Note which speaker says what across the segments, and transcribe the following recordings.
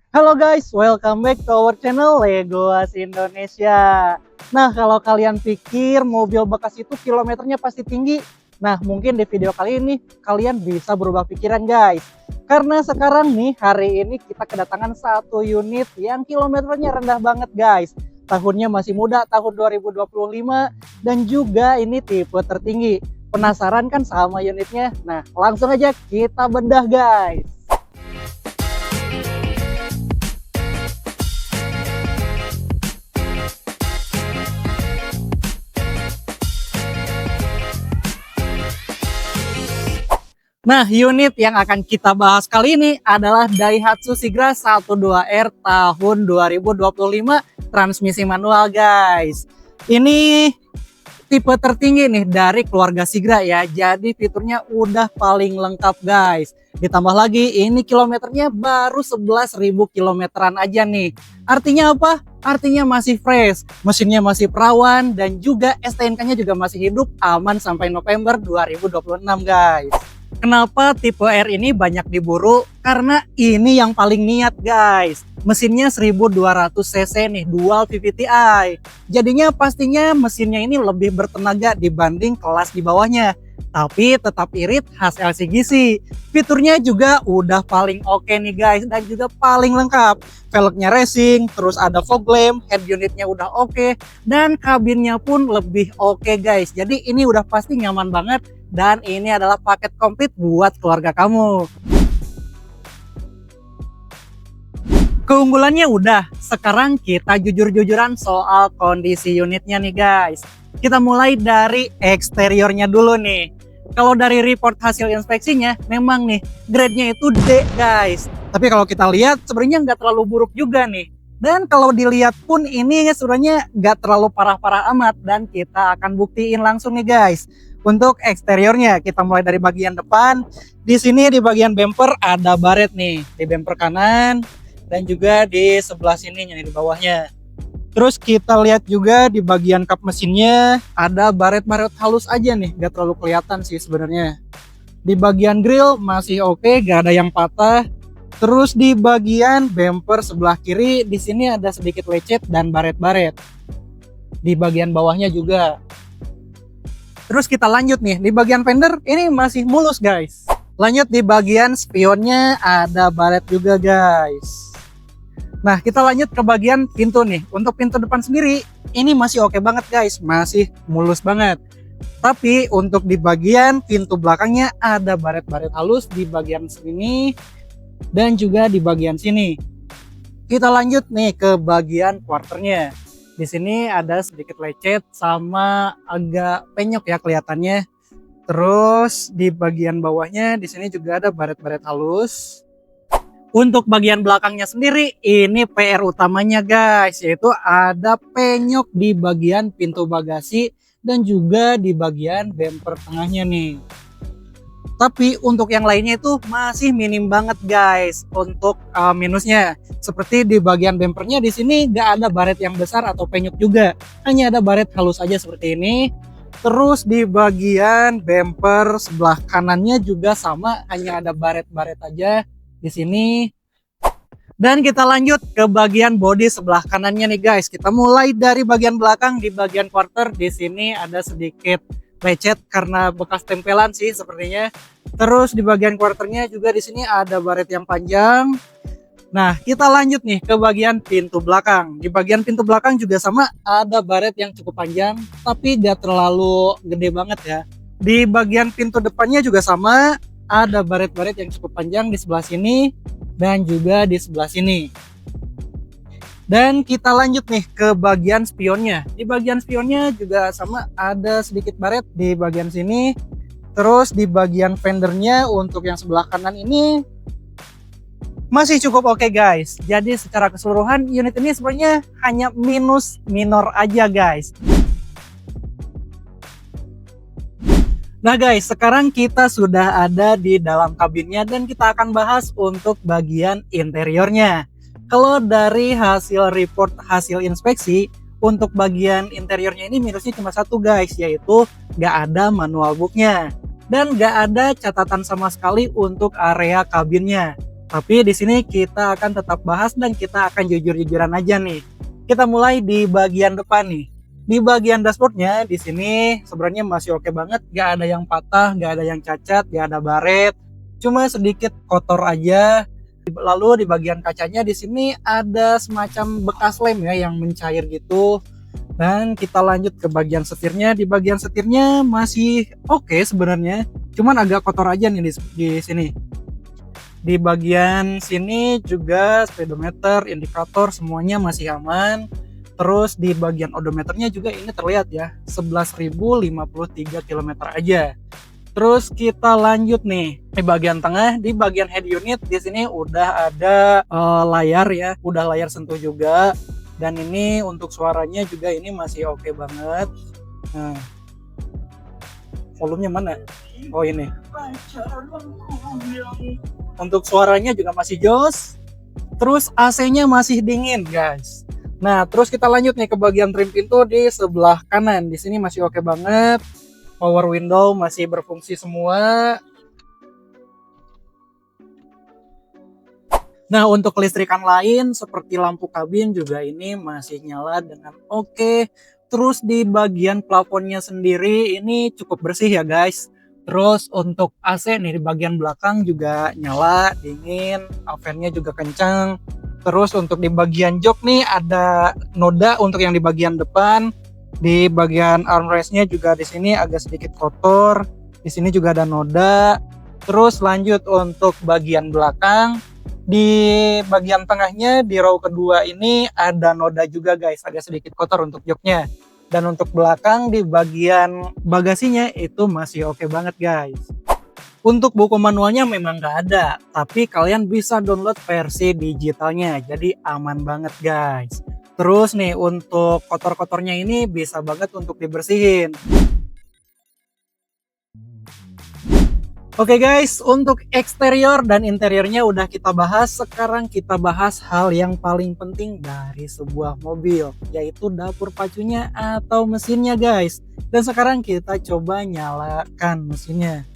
Speaker 1: Halo guys, welcome back to our channel Legoas Indonesia. Nah, kalau kalian pikir mobil bekas itu kilometernya pasti tinggi, nah mungkin di video kali ini kalian bisa berubah pikiran guys. Karena sekarang nih, hari ini kita kedatangan satu unit yang kilometernya rendah banget guys. Tahunnya masih muda, tahun 2025, dan juga ini tipe tertinggi. Penasaran kan sama unitnya? Nah, langsung aja kita bedah guys. Nah, unit yang akan kita bahas kali ini adalah Daihatsu Sigra 12R tahun 2025 transmisi manual guys. Ini tipe tertinggi nih dari keluarga Sigra ya. Jadi fiturnya udah paling lengkap guys. Ditambah lagi ini kilometernya baru 11.000 kilometeran aja nih. Artinya apa? Artinya masih fresh, mesinnya masih perawan, dan juga STNK-nya juga masih hidup aman sampai November 2026 guys. Kenapa tipe R ini banyak diburu? Karena ini yang paling niat guys. Mesinnya 1200 cc nih, dual VVTi. Jadinya pastinya mesinnya ini lebih bertenaga dibanding kelas di bawahnya. Tapi tetap irit khas LCGC. Fiturnya juga udah paling oke nih guys, dan juga paling lengkap. Velgnya racing, terus ada fog lamp, head unitnya udah oke, dan kabinnya pun lebih oke guys. Jadi ini udah pasti nyaman banget. Dan ini adalah paket komplit buat keluarga kamu. Keunggulannya udah, sekarang kita jujur-jujuran soal kondisi unitnya nih guys. Kita mulai dari eksteriornya dulu nih. Kalau dari report hasil inspeksinya, memang nih grade-nya itu D guys. Tapi kalau kita lihat sebenarnya nggak terlalu buruk juga nih. Dan kalau dilihat pun ini sebenarnya nggak terlalu parah-parah amat, dan kita akan buktiin langsung nih guys. Untuk eksteriornya kita mulai dari bagian depan. Di sini di bagian bumper ada baret nih di bumper kanan, dan juga di sebelah sini nih di bawahnya. Terus kita lihat juga di bagian kap mesinnya ada baret-baret halus aja nih, gak terlalu kelihatan sih sebenarnya. Di bagian grill masih oke, gak ada yang patah. Terus di bagian bumper sebelah kiri di sini ada sedikit lecet dan baret-baret. Di bagian bawahnya juga. Terus kita lanjut nih, di bagian fender ini masih mulus guys. Lanjut di bagian spionnya ada baret juga guys. Nah, kita lanjut ke bagian pintu nih. Untuk pintu depan sendiri ini masih oke banget guys, masih mulus banget. Tapi untuk di bagian pintu belakangnya ada baret-baret halus di bagian sini dan juga di bagian sini. Kita lanjut nih ke bagian quarternya. Di sini ada sedikit lecet sama agak penyok ya kelihatannya. Terus di bagian bawahnya di sini juga ada baret-baret halus. Untuk bagian belakangnya sendiri ini PR utamanya guys, yaitu ada penyok di bagian pintu bagasi dan juga di bagian bumper tengahnya nih. Tapi untuk yang lainnya itu masih minim banget guys untuk minusnya. Seperti di bagian bumpernya di sini gak ada baret yang besar atau penyok juga. Hanya ada baret halus aja seperti ini. Terus di bagian bumper sebelah kanannya juga sama, hanya ada baret-baret aja di sini. Dan kita lanjut ke bagian bodi sebelah kanannya nih guys. Kita mulai dari bagian belakang. Di bagian quarter di sini ada sedikit lecet karena bekas tempelan sih sepertinya. Terus di bagian quarternya juga di sini ada baret yang panjang. Nah, kita lanjut nih ke bagian pintu belakang. Di bagian pintu belakang juga sama, ada baret yang cukup panjang tapi gak terlalu gede banget ya. Di bagian pintu depannya juga sama, ada baret-baret yang cukup panjang di sebelah sini dan juga di sebelah sini. Dan kita lanjut nih ke bagian spionnya. Di bagian spionnya juga sama, ada sedikit baret di bagian sini. Terus di bagian fendernya untuk yang sebelah kanan ini masih cukup oke guys. Jadi secara keseluruhan unit ini sebenarnya hanya minus minor aja guys. Nah guys, sekarang kita sudah ada di dalam kabinnya dan kita akan bahas untuk bagian interiornya. Kalau dari hasil report hasil inspeksi, untuk bagian interiornya ini minusnya cuma satu guys, yaitu gak ada manual booknya dan gak ada catatan sama sekali untuk area kabinnya. Tapi di sini kita akan tetap bahas dan kita akan jujur-jujuran aja nih. Kita mulai di bagian depan nih. Di bagian dashboardnya di sini sebenarnya masih oke banget, gak ada yang patah, gak ada yang cacat, gak ada baret, cuma sedikit kotor aja. Lalu di bagian kacanya di sini ada semacam bekas lem ya yang mencair gitu. Dan kita lanjut ke bagian setirnya. Di bagian setirnya masih oke sebenarnya, cuman agak kotor aja nih di sini. Di bagian sini juga speedometer, indikator semuanya masih aman. Terus di bagian odometernya juga ini terlihat ya 11.053 km aja. Terus kita lanjut nih di bagian tengah, di bagian head unit di sini udah ada layar ya, udah layar sentuh juga. Dan ini untuk suaranya juga ini masih oke banget. Nah, volumenya mana? Oh ini. Untuk suaranya juga masih jos. Terus AC-nya masih dingin, guys. Nah, terus kita lanjut nih ke bagian trim pintu di sebelah kanan. Di sini masih oke banget. Power window masih berfungsi semua. Nah, untuk kelistrikan lain seperti lampu kabin juga ini masih nyala dengan oke. Terus di bagian plafonnya sendiri ini cukup bersih ya, guys. Terus untuk AC nih di bagian belakang juga nyala, dingin, fan-nya juga kencang. Terus untuk di bagian jok nih ada noda untuk yang di bagian depan. Di bagian armrestnya juga di sini agak sedikit kotor. Di sini juga ada noda. Terus lanjut untuk bagian belakang. Di bagian tengahnya di row kedua ini ada noda juga, guys, agak sedikit kotor untuk joknya. Dan untuk belakang di bagian bagasinya itu masih oke banget, guys. Untuk buku manualnya memang nggak ada, tapi kalian bisa download versi digitalnya, jadi aman banget, guys. Terus nih untuk kotor-kotornya ini bisa banget untuk dibersihin. Oke guys, untuk eksterior dan interiornya udah kita bahas. Sekarang kita bahas hal yang paling penting dari sebuah mobil, yaitu dapur pacunya atau mesinnya, guys. Dan sekarang kita coba nyalakan mesinnya.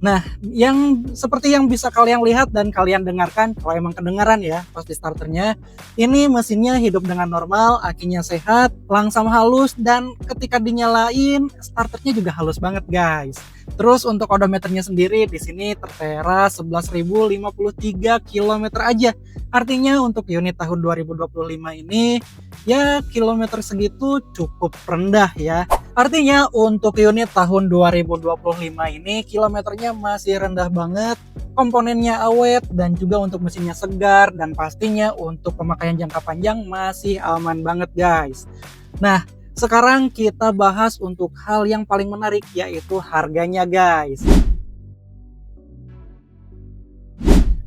Speaker 1: Nah, yang seperti yang bisa kalian lihat dan kalian dengarkan, kalau emang kedengaran ya pas di starternya, ini mesinnya hidup dengan normal, akinya sehat, langsam halus, dan ketika dinyalain starternya juga halus banget, guys. Terus untuk odometernya sendiri di sini tertera 11.053 km aja. Artinya untuk unit tahun 2025 ini ya kilometer segitu cukup rendah ya. Artinya untuk unit tahun 2025 ini kilometernya masih rendah banget, komponennya awet, dan juga untuk mesinnya segar, dan pastinya untuk pemakaian jangka panjang masih aman banget, guys. Nah, sekarang kita bahas untuk hal yang paling menarik, yaitu harganya, guys.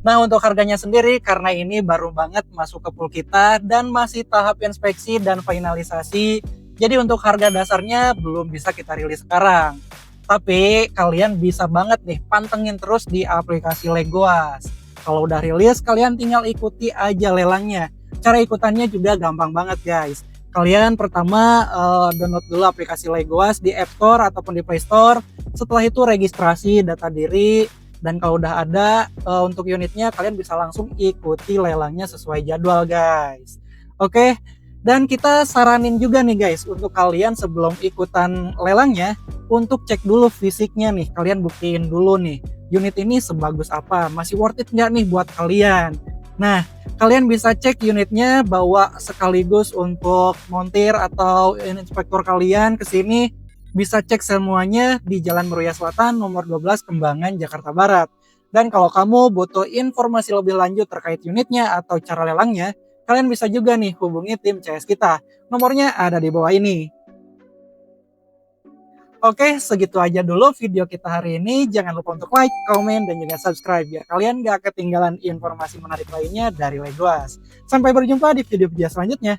Speaker 1: Nah, untuk harganya sendiri karena ini baru banget masuk ke pool kita dan masih tahap inspeksi dan finalisasi, jadi untuk harga dasarnya belum bisa kita rilis sekarang. Tapi kalian bisa banget nih pantengin terus di aplikasi Legoas. Kalau udah rilis kalian tinggal ikuti aja lelangnya. Cara ikutannya juga gampang banget, guys. Kalian pertama download dulu aplikasi Legoas di App Store ataupun di Play Store. Setelah itu registrasi data diri. Dan kalau udah ada untuk unitnya, kalian bisa langsung ikuti lelangnya sesuai jadwal, guys. Oke, dan kita saranin juga nih guys, untuk kalian sebelum ikutan lelangnya, untuk cek dulu fisiknya nih. Kalian buktiin dulu nih, unit ini sebagus apa, masih worth it nggak nih buat kalian. Nah, kalian bisa cek unitnya, bawa sekaligus untuk montir atau inspektor kalian ke sini. Bisa cek semuanya di Jalan Meruya Selatan nomor 12 Kembangan, Jakarta Barat. Dan kalau kamu butuh informasi lebih lanjut terkait unitnya atau cara lelangnya, kalian bisa juga nih hubungi tim CS kita. Nomornya ada di bawah ini. Oke, segitu aja dulu video kita hari ini. Jangan lupa untuk like, komen, dan juga subscribe biar kalian gak ketinggalan informasi menarik lainnya dari Legoas. Sampai berjumpa di video-video selanjutnya.